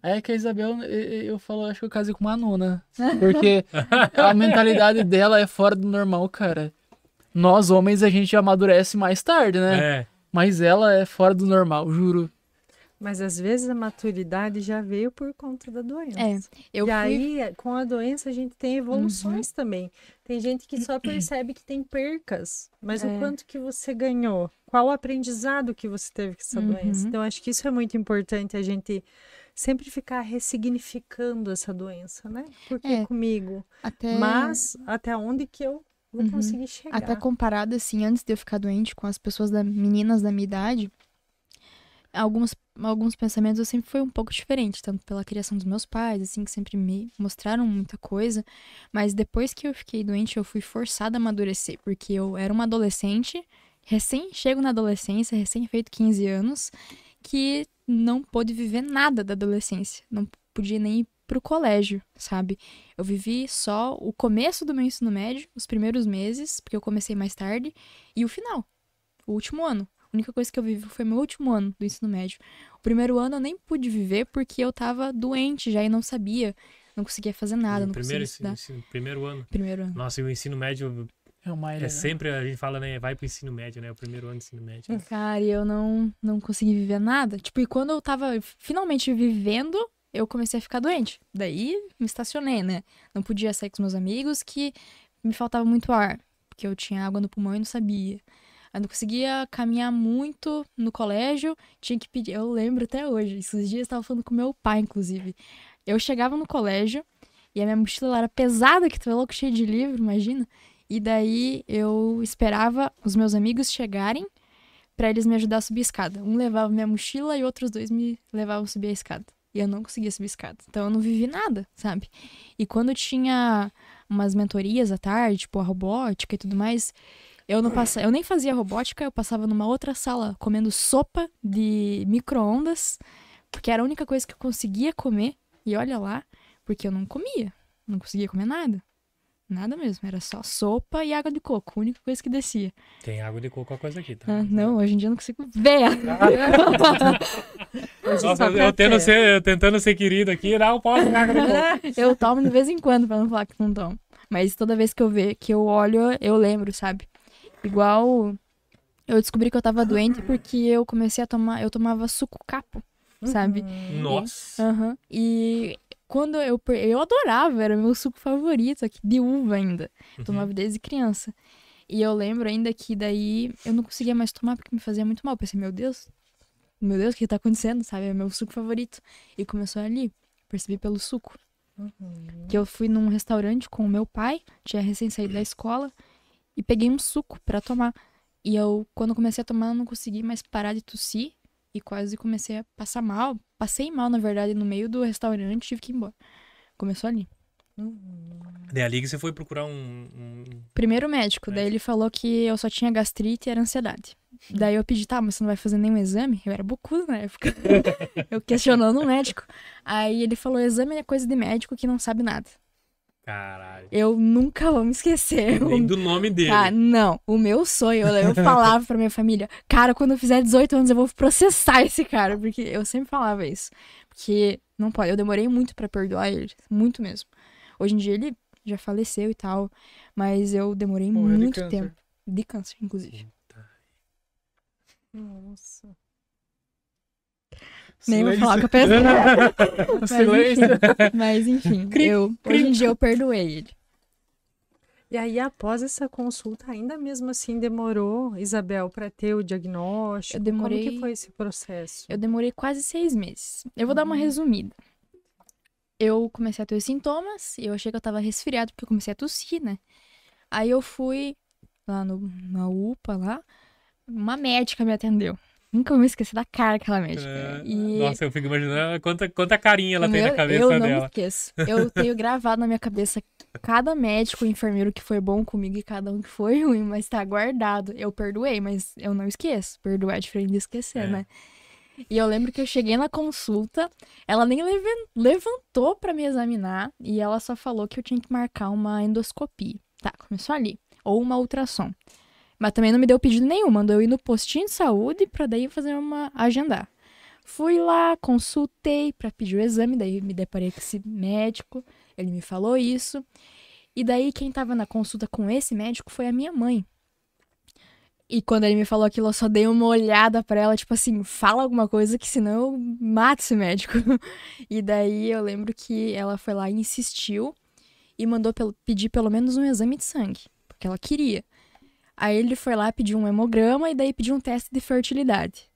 É que a Isabel, eu falo, acho que eu casei com uma nona. Porque a mentalidade dela é fora do normal, cara. Nós, homens, a gente amadurece mais tarde, né? É. Mas ela é fora do normal, juro. Mas às vezes a maturidade já veio por conta da É, doença. eu E fui. aí, com a doença, a gente tem Uhum, evoluções também. Tem gente que só percebe que tem percas, mas o é, quanto que você ganhou? Qual o aprendizado que você teve com essa doença? uhum, Então, acho que isso é muito importante, a gente sempre ficar ressignificando essa doença, né? Por que é, comigo? até. Mas até onde que eu vou Uhum. conseguir Até chegar? comparado, assim, antes de eu ficar doente com as pessoas meninas da minha idade, alguns pensamentos eu sempre fui um pouco diferente, tanto pela criação dos meus pais, assim, que sempre me mostraram muita coisa, mas depois que eu fiquei doente, eu fui forçada a amadurecer, porque eu era uma adolescente, recém chego na adolescência, recém feito 15 anos, que não pôde viver nada da adolescência, não podia nem ir pro colégio, sabe? Eu vivi só o começo do meu ensino médio, os primeiros meses, porque eu comecei mais tarde, e o final, o último ano. A única coisa que eu vivi foi meu último ano do ensino médio. O primeiro ano eu nem pude viver porque eu tava doente já e não sabia, não conseguia fazer nada, O não primeiro, conseguia estudar. primeiro ano. Primeiro ano. Nossa, e o ensino médio É uma é ilha. sempre, a gente fala, né? Vai pro ensino médio, né? O primeiro ano do ensino médio. Cara, e eu não consegui viver nada. Tipo, e quando eu tava finalmente vivendo, eu comecei a ficar doente. Daí me estacionei, né? Não podia sair com os meus amigos, que me faltava muito ar. Porque eu tinha água no pulmão e não sabia. Eu não conseguia caminhar muito no colégio, tinha que pedir. Eu lembro até hoje, esses dias eu estava falando com meu pai, inclusive. Eu chegava no colégio e a minha mochila era pesada, que tu é louco, cheia de livro, imagina. E daí eu esperava os meus amigos chegarem pra eles me ajudar a subir a escada. Um levava minha mochila e outros dois me levavam a subir a escada. E eu não conseguia subir a escada. Então eu não vivi nada, sabe? E quando tinha umas mentorias à tarde, tipo a robótica e tudo mais, eu não passava, eu nem fazia robótica, eu passava numa outra sala comendo sopa de micro-ondas, porque era a única coisa que eu conseguia comer. E olha lá, porque eu não comia, não conseguia comer nada. Nada mesmo, era só sopa e água de coco, a única coisa que descia. Tem água de coco, a coisa aqui, tá? Ah, não, hoje em dia eu não consigo ver. Nossa, eu tentando ser querido aqui, não posso água de coco. Eu tomo de vez em quando, pra não falar que não tomo. Mas toda vez que eu ver, que eu olho, eu lembro, sabe? Igual eu descobri que eu tava doente porque eu comecei a tomar, eu tomava suco capo, sabe? Nossa. Aham. E quando eu adorava, era meu suco favorito aqui, de uva ainda. Tomava desde criança. E eu lembro ainda que daí eu não conseguia mais tomar porque me fazia muito mal. Eu pensei, meu Deus, o que tá acontecendo, sabe? É meu suco favorito. E começou ali, percebi pelo suco. Que eu fui num restaurante com o meu pai, tinha recém saído da escola, e peguei um suco pra tomar. E eu, quando eu comecei a tomar, eu não consegui mais parar de tossir e quase comecei a passar mal. Passei mal, na verdade, no meio do restaurante, tive que ir embora. Começou ali. Daí ali que você foi procurar Primeiro médico, daí ele falou que eu só tinha gastrite e era ansiedade. Daí eu pedi, tá, mas você não vai fazer nenhum exame? Eu era bocuda na época. Eu questionando o médico. Aí ele falou, exame é coisa de médico que não sabe nada. Caralho. Eu nunca vou me esquecer. Nem do nome dele. Ah, não. O meu sonho, eu falava pra minha família, cara, quando eu fizer 18 anos eu vou processar esse cara, porque eu sempre falava isso. Porque não pode, eu demorei muito pra perdoar ele, muito mesmo. Hoje em dia ele já faleceu e tal, mas eu demorei Morreu de muito câncer. tempo. De câncer, inclusive. Nossa. Nem vou Silêncio. falar com a pessoa. Silêncio. Mas enfim, hoje em dia eu perdoei ele. E aí, após essa consulta, ainda mesmo assim demorou, Isabel, para ter o diagnóstico? Eu demorei- Como que foi esse processo? Eu demorei quase 6 meses. Eu vou dar uma resumida. Eu comecei a ter os sintomas e eu achei que eu tava resfriado porque eu comecei a tossir, né? Aí eu fui lá na UPA lá, uma médica me atendeu. Nunca vou me esquecer da cara daquela médica. E Nossa, eu fico imaginando quanta carinha ela tem na eu cabeça não me dela. esqueço. Eu tenho gravado na minha cabeça cada médico e enfermeiro que foi bom comigo e cada um que foi ruim, mas tá guardado. Eu perdoei, mas eu não esqueço. Perdoar é diferente de esquecer, né? E eu lembro que eu cheguei na consulta, ela nem levantou pra me examinar e ela só falou que eu tinha que marcar uma endoscopia. Tá, começou ali. Ou uma ultrassom. Mas também não me deu pedido nenhum, mandou eu ir no postinho de saúde pra daí fazer agendar. Fui lá, consultei pra pedir o exame, daí me deparei com esse médico, ele me falou isso. E daí quem tava na consulta com esse médico foi a minha mãe. E quando ele me falou aquilo, eu só dei uma olhada pra ela, tipo assim, fala alguma coisa que senão eu mato esse médico. E daí eu lembro que ela foi lá e insistiu e mandou pedir pelo menos um exame de sangue, porque ela queria. Aí ele foi lá pedir um hemograma e daí pediu um teste de fertilidade.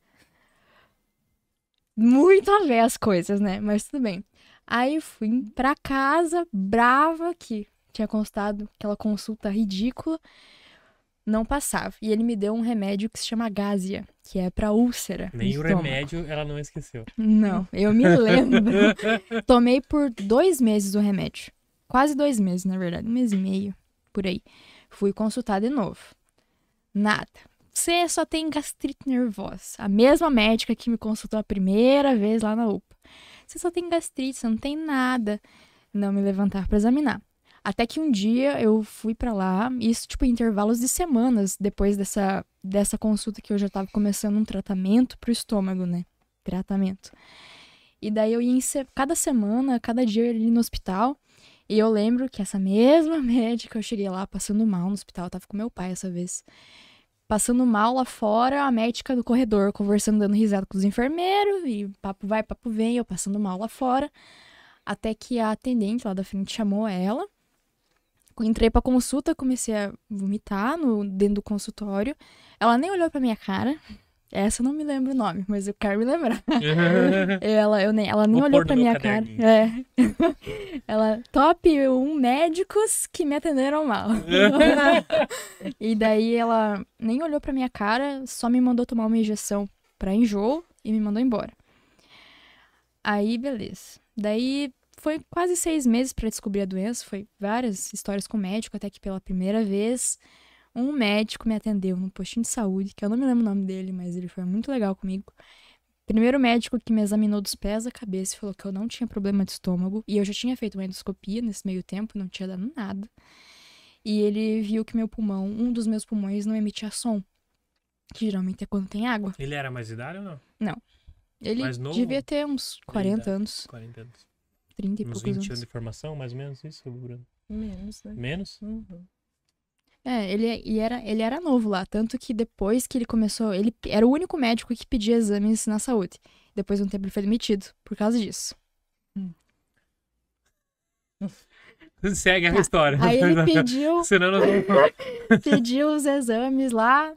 Muito a ver as coisas, né? Mas tudo bem. Aí fui pra casa, brava, que tinha constado aquela consulta ridícula. Não passava. E ele me deu um remédio que se chama Gásia, que é pra úlcera. Nem no o estômago. remédio ela não esqueceu. Não, eu me lembro. Tomei por 2 meses o remédio. Quase 2 meses, na verdade. 1 mês e meio, por aí. Fui consultar de novo. Nada. Você só tem gastrite nervosa. A mesma médica que me consultou a primeira vez lá na UPA. Você só tem gastrite, você não tem nada. Não me levantar pra examinar. Até que um dia eu fui pra lá, isso tipo em intervalos de semanas, depois dessa consulta que eu já tava começando um tratamento pro estômago, né? Tratamento. E daí eu ia cada semana, cada dia eu ia ali no hospital. E eu lembro que essa mesma médica, eu cheguei lá passando mal no hospital, eu tava com meu pai essa vez. Passando mal lá fora, a médica do corredor, conversando, dando risada com os enfermeiros, e papo vai, papo vem, eu passando mal lá fora. Até que a atendente lá da frente chamou ela. Entrei pra consulta, comecei a vomitar dentro do consultório. Ela nem olhou pra minha cara. Essa eu não me lembro o nome, mas eu quero me lembrar. ela nem Vou olhou pôr pra no meu minha cara. caderninho. Ela, top 1 médicos que me atenderam mal. E daí ela nem olhou pra minha cara, só me mandou tomar uma injeção pra enjoo e me mandou embora. Aí, beleza. Daí foi quase 6 meses pra descobrir a doença, foi várias histórias com o médico, até que pela primeira vez um médico me atendeu no postinho de saúde, que eu não me lembro o nome dele, mas ele foi muito legal comigo. Primeiro médico que me examinou dos pés à cabeça e falou que eu não tinha problema de estômago, e eu já tinha feito uma endoscopia nesse meio tempo, não tinha dado nada. E ele viu que meu pulmão, um dos meus pulmões não emitia som, que geralmente é quando tem água. Ele era mais idade ou não? Não. Ele Mais novo? devia ter uns 40 idade. anos, 40 anos. 30 e Uns poucos 20 anos. anos de formação, mais ou menos isso, Bruno? Menos, né? Menos? Uhum. Ele era novo lá, tanto que depois que ele começou, ele era o único médico que pedia exames na saúde. Depois de um tempo ele foi demitido por causa disso. Segue a história. Aí ele pediu, Senão nós vamos... pediu os exames lá,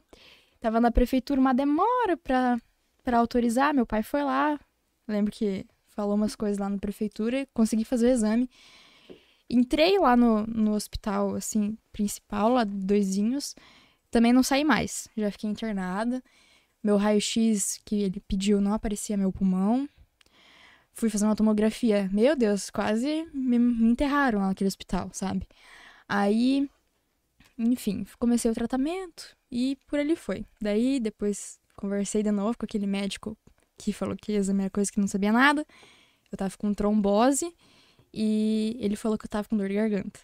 tava na prefeitura uma demora pra autorizar, meu pai foi lá, lembro que falou umas coisas lá na prefeitura e consegui fazer o exame. Entrei lá no hospital, assim, principal, lá de Doisinhos. Também não saí mais. Já fiquei internada. Meu raio-x que ele pediu não aparecia meu pulmão. Fui fazer uma tomografia. Meu Deus, quase me enterraram lá naquele hospital, sabe? Aí, enfim, comecei o tratamento e por ali foi. Daí, depois, conversei de novo com aquele médico que falou que ia examinar coisa que não sabia nada. Eu tava com trombose. E ele falou que eu tava com dor de garganta.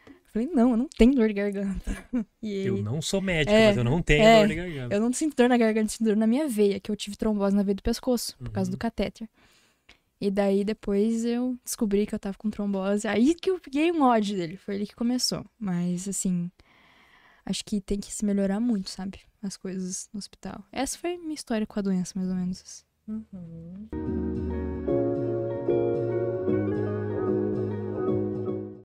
Eu falei, não, eu não tenho dor de garganta. E ele, Eu não sou médico, mas eu não tenho dor de garganta. eu não sinto dor na garganta, sinto dor na minha veia, que eu tive trombose na veia do pescoço, por causa do catéter. E daí depois eu descobri que eu tava com trombose. Aí que eu peguei um ódio dele, foi ele que começou. Mas assim, acho que tem que se melhorar muito, sabe? As coisas no hospital. Essa foi minha história com a doença, mais ou menos. Uhum.